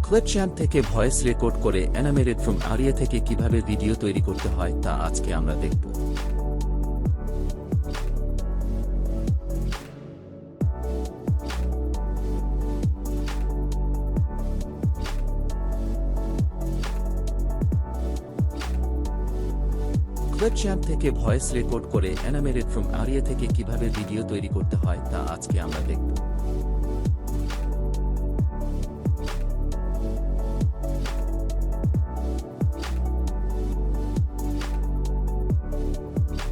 ক্লিপচ্যাম্প থেকে voice record করে animated from area থেকে কিভাবে ভিডিও তৈরি করতে হয় তা আজকে আমরা দেখব। ক্লিপচ্যাম্প থেকে ভয়েস রেকর্ড করে অ্যানিমেটেড ফ্রম আরিয়া থেকে কিভাবে ভিডিও তৈরি করতে হয় তা আজকে আমরা দেখব।